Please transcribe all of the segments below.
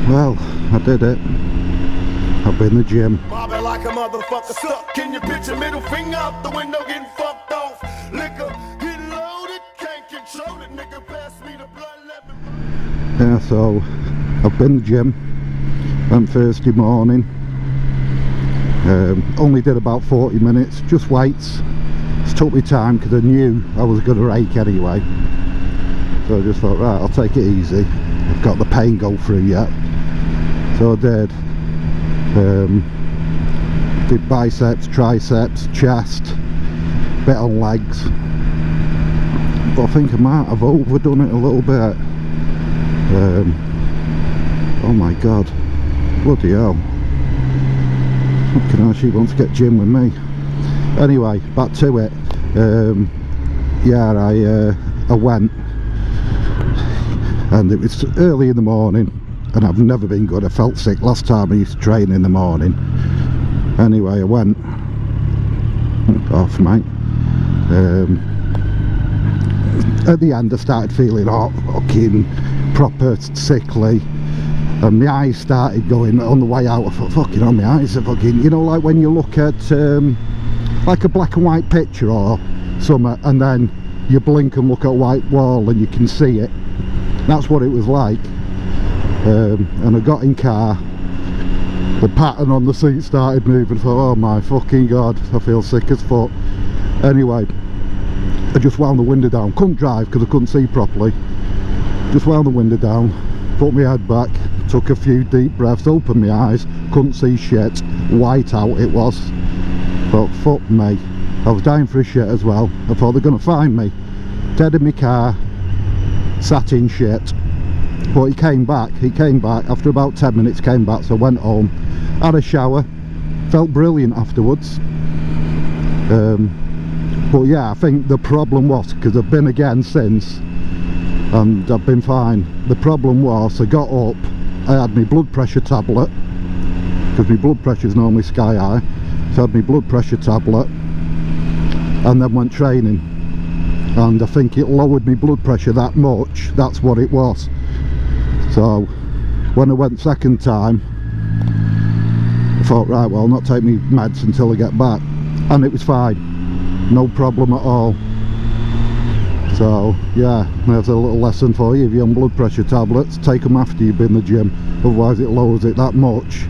Well, I did it. I've been in the gym. Bobbing like a motherfucker stuck. Can you picture middle finger out the window getting fucked off? Liquor, get loaded, can't control it. Nigga, pass me the blood, let me... Yeah, so I've been in the gym. Went Thursday morning. Only did about 40 minutes, just weights. It took me time because I knew I was going to rake anyway. So I just thought, right, I'll take it easy. I've got the pain go through yet. So I did. Did biceps, triceps, chest, bit on legs. But I think I might have overdone it a little bit. Oh my god. Bloody hell. Fucking hell, she wants to get gym with me. Anyway, back to it. Yeah, I went, and it was early in the morning, and I've never been good. I felt sick last time I used to train in the morning. Anyway, I went off, mate. At the end I started feeling fucking proper sickly, and my eyes started going on the way out. I thought, fucking hell, my eyes are fucking, you know, like when you look at like a black and white picture or something, and then you blink and look at a white wall and you can see it. That's what it was like. And I got in car, the pattern on the seat started moving. I thought, oh my fucking god, I feel sick as fuck. Anyway, I just wound the window down. Couldn't drive because I couldn't see properly. Just wound the window down, put my head back, took a few deep breaths, opened my eyes, couldn't see shit, white out it was. Thought, fuck me. I was dying for a shit as well. I thought they're going to find me. Dead in my car, sat in shit. But he came back after about 10 minutes, came back, so I went home, had a shower, felt brilliant afterwards. But yeah, I think the problem was, because I've been again since, and I've been fine. The problem was, I got up, I had my blood pressure tablet, because my blood pressure is normally sky high, so I had my blood pressure tablet, and then went training, and I think it lowered my blood pressure that much. That's what it was. So when I went second time, I thought, right, well, I'll not take my meds until I get back, and it was fine, no problem at all. So yeah, there's a little lesson for you. If you're on blood pressure tablets, take them after you've been in the gym, otherwise it lowers it that much,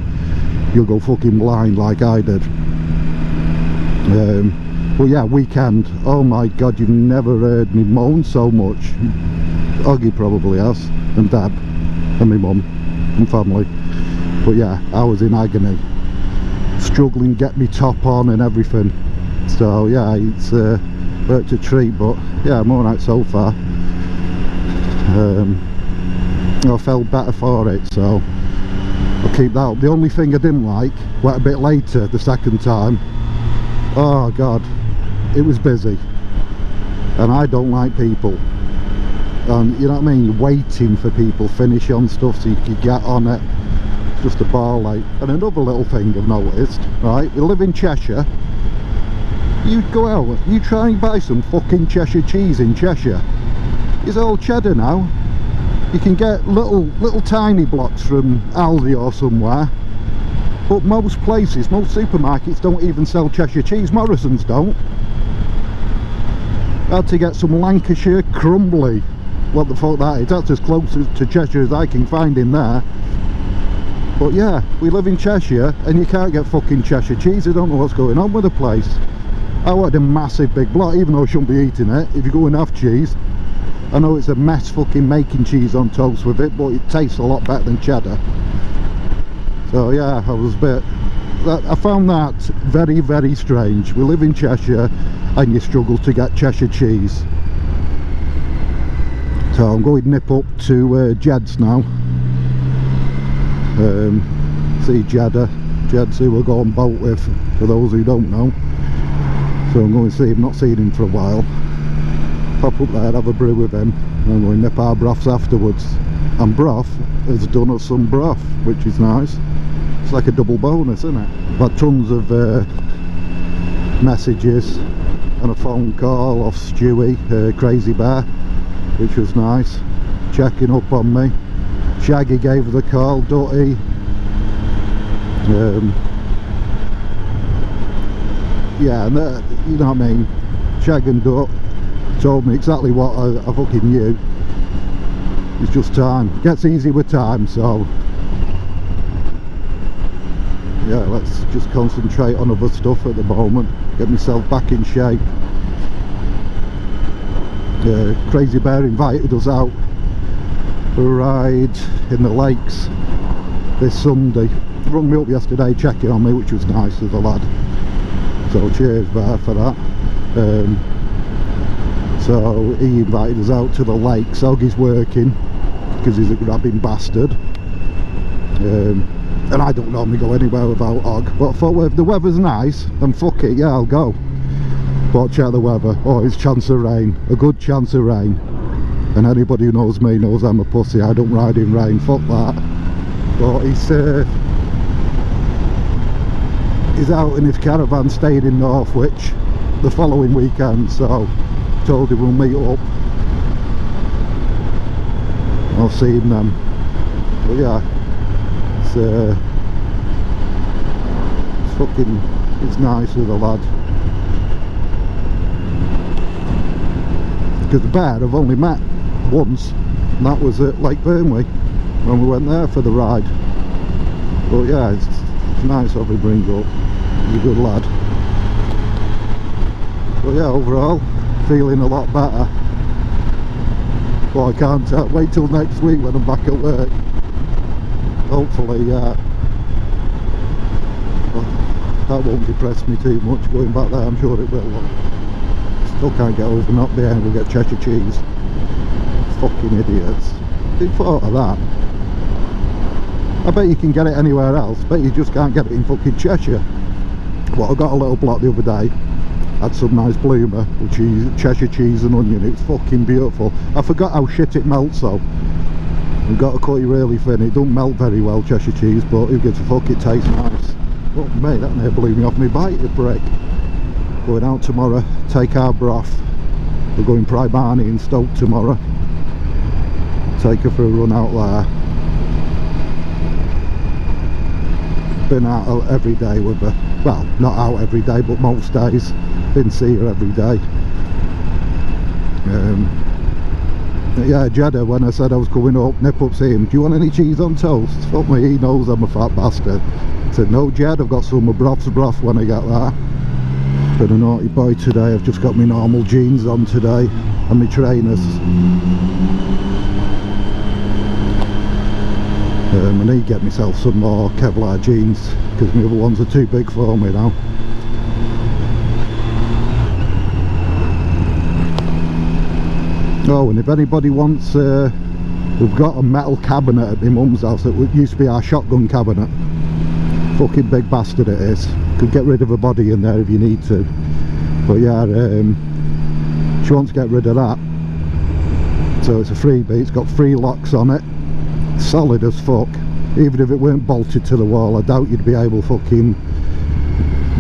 you'll go fucking blind like I did. But yeah, weekend, oh my god, you've never heard me moan so much. Oggy probably has, and Dad, and my mum, and family. But yeah, I was in agony, struggling to get me top on and everything. So yeah, it's worked a treat, but yeah, I'm alright so far. I felt better for it, so I'll keep that up. The only thing I didn't like, went a bit later the second time. Oh god, it was busy, and I don't like people, and you know what I mean, waiting for people finish on stuff so you can get on it. It's just a ball ache. And another little thing I've noticed, right, we live in Cheshire. You go out, you try and buy some fucking Cheshire cheese in Cheshire, it's all cheddar now. You can get little tiny blocks from Aldi or somewhere, but most places, most supermarkets don't even sell Cheshire cheese. Morrison's don't. I had to get some Lancashire crumbly, what the fuck that is. That's as close to Cheshire as I can find in there. But yeah, we live in Cheshire and you can't get fucking Cheshire cheese. I don't know what's going on with the place. I wanted a massive big block, even though I shouldn't be eating it. If you go and have cheese, I know it's a mess fucking making cheese on toast with it, but it tastes a lot better than cheddar. So yeah, I was a bit, I found that very, very strange. We live in Cheshire and you struggle to get Cheshire cheese. So I'm going to nip up to Jed's now. See Jeddah. Jed's who we're going boat with, for those who don't know. So I'm going to see him, not seen him for a while. Pop up there, have a brew with him, and I'm going to nip our broths afterwards. And Broth has done us some broth, which is nice. It's like a double bonus, isn't it? I've had tons of messages and a phone call off Stewie, Crazy Bear, which was nice, checking up on me, Shaggy gave her the call, Dutty. Yeah, and you know what I mean, Shag and Dutt told me exactly what I fucking knew. It's just time. Gets easy with time, so yeah, let's just concentrate on other stuff at the moment. Get myself back in shape. Crazy Bear invited us out for a ride in the lakes this Sunday. He rung me up yesterday checking on me, which was nice of the lad. So cheers Bear for that. So he invited us out to the lakes. Oggy's working because he's a grabbing bastard. And I don't normally go anywhere without Og, but I thought, well, if the weather's nice, then fuck it, yeah, I'll go. But check the weather. Oh, it's chance of rain, a good chance of rain. And anybody who knows me knows I'm a pussy. I don't ride in rain, fuck that. But he's out in his caravan staying in Northwich the following weekend, so told him we'll meet up. I'll see him then. But yeah, it's nice with the lad. Because the Bear I've only met once, and that was at Lake Burnley when we went there for the ride. But yeah, it's nice of him bring up. He's a good lad. But yeah, overall feeling a lot better. Well, I can't wait till next week when I'm back at work. Hopefully well, that won't depress me too much going back there. I'm sure it will. Still can't get over not being able to get Cheshire cheese. Fucking idiots. Who thought of that? I bet you can get it anywhere else, but you just can't get it in fucking Cheshire. Well, I got a little block the other day, had some nice bloomer with cheese, Cheshire cheese and onion. It's fucking beautiful. I forgot how shit it melts though. You've got to cut it really thin. It don't melt very well, Cheshire cheese, but who gives a fuck, it tastes nice. Oh mate, that nearly blew me off my bike, the brick. Going out tomorrow, take our Broth. We're going Primani in Stoke tomorrow. Take her for a run out there. Been out every day with her. Well, not out every day, but most days. Been see her every day. Yeah, Jeddah, when I said I was coming up, nip up saying, do you want any cheese on toast? Fuck me, he knows I'm a fat bastard. I said, no Jed, I've got some of Broth's broth when I get there. Been a naughty boy today. I've just got my normal jeans on today and my trainers. I need to get myself some more Kevlar jeans because my other ones are too big for me now. Oh, and if anybody wants, we've got a metal cabinet at my mum's house that used to be our shotgun cabinet. Fucking big bastard it is. Could get rid of a body in there if you need to. But yeah, she wants to get rid of that. So it's a freebie. It's got 3 locks on it. Solid as fuck. Even if it weren't bolted to the wall, I doubt you'd be able to fucking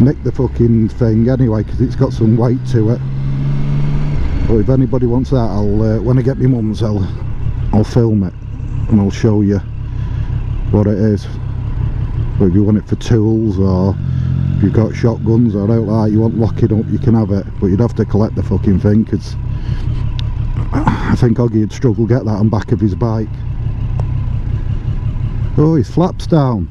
nick the fucking thing anyway, because it's got some weight to it. But if anybody wants that, I'll when I get my mum's, I'll film it and I'll show you what it is. But if you want it for tools, or if you've got shotguns or out like you want locking up, you can have it, but you'd have to collect the fucking thing, because I think Oggy would struggle to get that on back of his bike. Oh, his flaps down.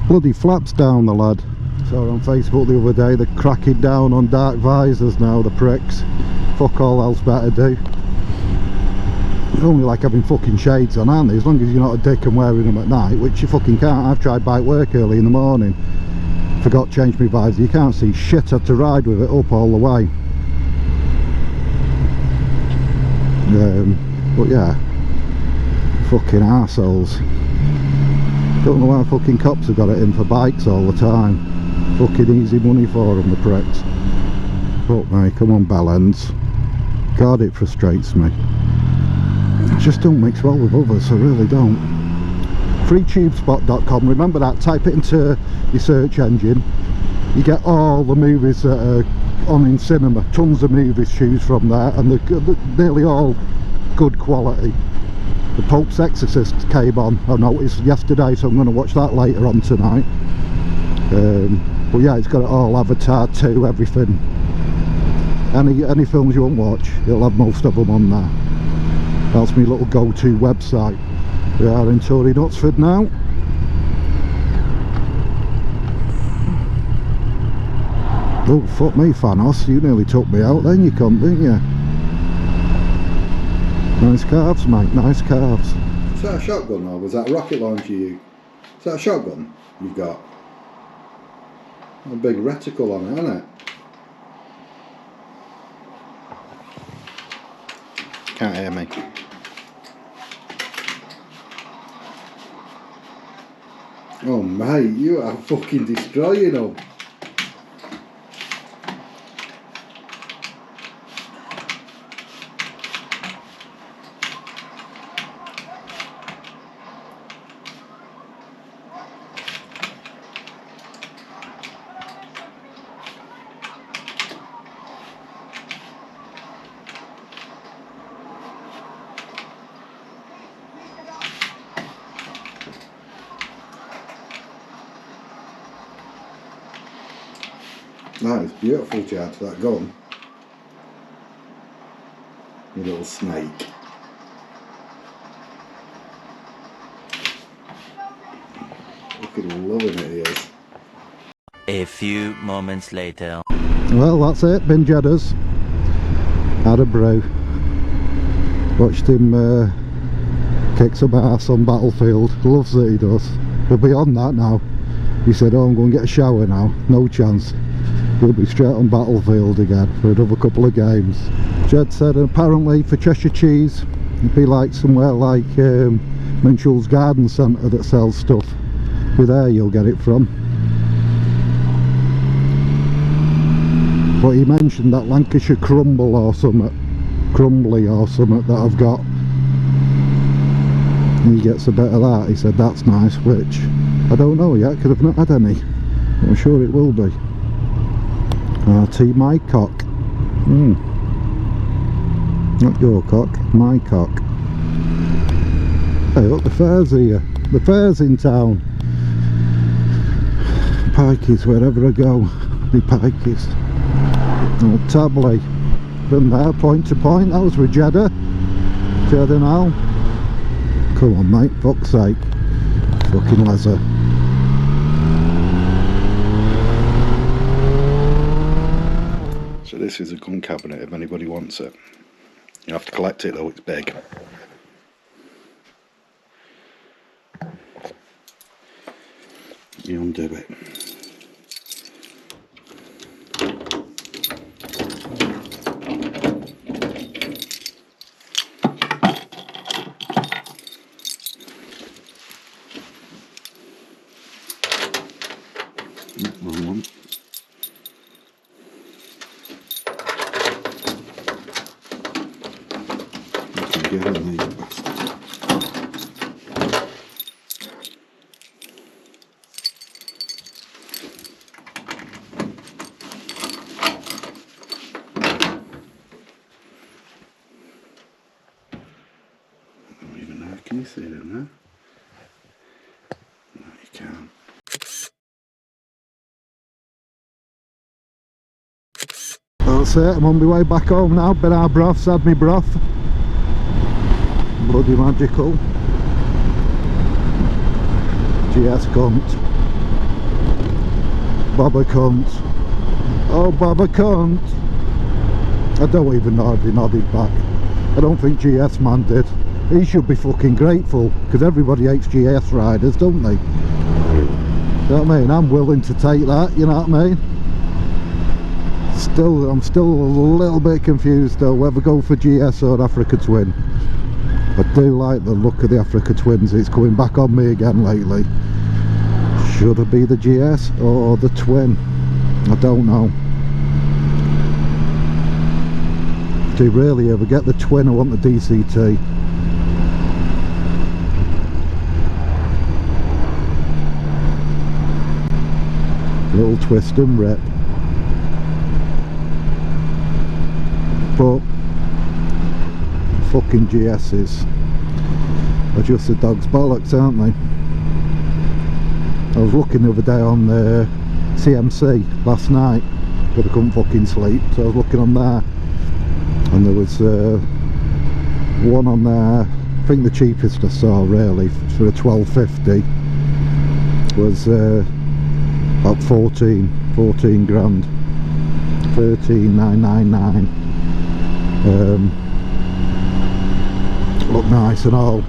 Bloody flaps down, the lad. Saw on Facebook the other day, they're cracking down on dark visors now, the pricks. Fuck all else better do. It's only like having fucking shades on, aren't they? As long as you're not a dick and wearing them at night, which you fucking can't. I've tried bike work early in the morning, forgot to change my visor. You can't see shit. Had to ride with it up all the way. But yeah, fucking arseholes. Don't know why fucking cops have got it in for bikes all the time. Fucking easy money for them, the pricks. But mate, come on, bellends. God, it frustrates me. I just don't mix well with others, I really don't. freetubespot.com, remember that, type it into your search engine. You get all the movies that are on in cinema, tons of movies choose from there, and they're nearly all good quality. The Pope's Exorcist came on, I noticed yesterday, so I'm going to watch that later on tonight. But yeah, it's got it all, Avatar 2, everything. Any films you want to watch, it'll have most of them on there. That's my little go-to website. We are in Tory Knutsford now. Oh, fuck me, Thanos, you nearly took me out then, you cunt, didn't you? Nice calves, mate, nice calves. Is that a shotgun or was that a rocket launcher you? Is that a shotgun you've got? A big reticle on it, isn't it? Can't hear me. Oh mate, you are fucking destroying them. That is beautiful, Chad, that gun. You little snake. Fucking loving it, he is. A few moments later. Well, that's it, bin Jedders. Had a brew. Watched him kick some ass on Battlefield. Loves it, he does. But beyond that now, he said, oh, I'm going to get a shower now. No chance. We'll be straight on Battlefield again for another couple of games. Jed said apparently for Cheshire cheese it'd be like somewhere like Minshall's Garden Centre that sells stuff. Be there you'll get it from. But he mentioned that Lancashire crumble or something, crumbly or something that I've got. He gets a bit of that. He said that's nice, which I don't know yet because I've not had any. I'm sure it will be. Tea my cock. Not your cock, my cock. Hey, look, the fair's here. The fair's in town. Pikeys, wherever I go, the pikeys. Oh, Tabley. Been there, point to point. That was with Jeddah. Jeddah now. Come on, mate, fuck's sake. Fucking leather. So this is a gun cabinet if anybody wants it. You have to collect it though, it's big. You undo it. Wrong one. Get in these bastards. I don't even know, can you see it in there? No, you can't. That's it, I'm on my way back home now. Been our broths, had me broth. Bloody magical. GS cunt. Baba cunt. Oh, Baba cunt. I don't even know if he nodded back. I don't think GS man did. He should be fucking grateful because everybody hates GS riders, don't they? You know what I mean? I'm willing to take that, you know what I mean? I'm still a little bit confused though whether go for GS or Africa Twin. I do like the look of the Africa Twins. It's coming back on me again lately. Should it be the GS or the Twin? I don't know. Do you really ever get the Twin? I want the DCT. Little twist and rip. But fucking GS's. are just the dog's bollocks, aren't they? I was looking the other day on the CMC last night, but I couldn't fucking sleep, so I was looking on there, and there was one on there. I think the cheapest I saw really for a 1250 was about 14 grand, 13,999. Look nice and all,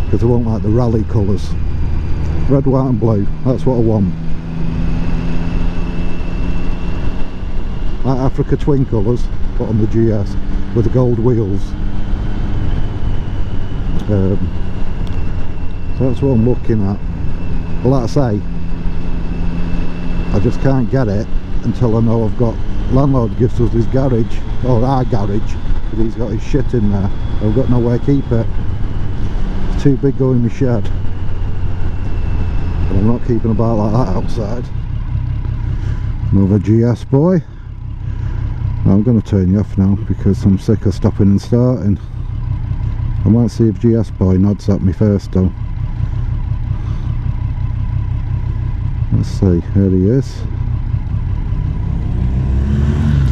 because I won't like the rally colours. Red, white and blue, that's what I want. Like Africa twin colours, but on the GS with the gold wheels. So that's what I'm looking at. Well, like I say, I just can't get it until I know I've got, landlord gives us his garage, or our garage, but he's got his shit in there. I've got nowhere to keep it. It's too big going in my shed, and I'm not keeping about like that outside. Another GS boy. I'm going to turn you off now because I'm sick of stopping and starting. I might see if GS boy nods at me first though. Let's see, here he is.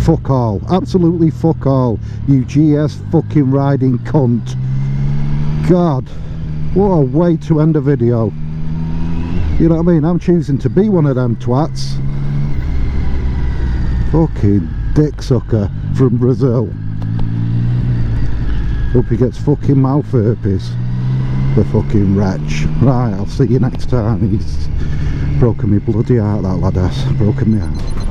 Fuck all, absolutely fuck all, you GS fucking riding cunt. God, what a way to end a video. You know what I mean? I'm choosing to be one of them twats. Fucking dick sucker from Brazil. Hope he gets fucking mouth herpes, the fucking wretch. Right, I'll see you next time. He's broken me bloody heart, that lad has. Broken me heart.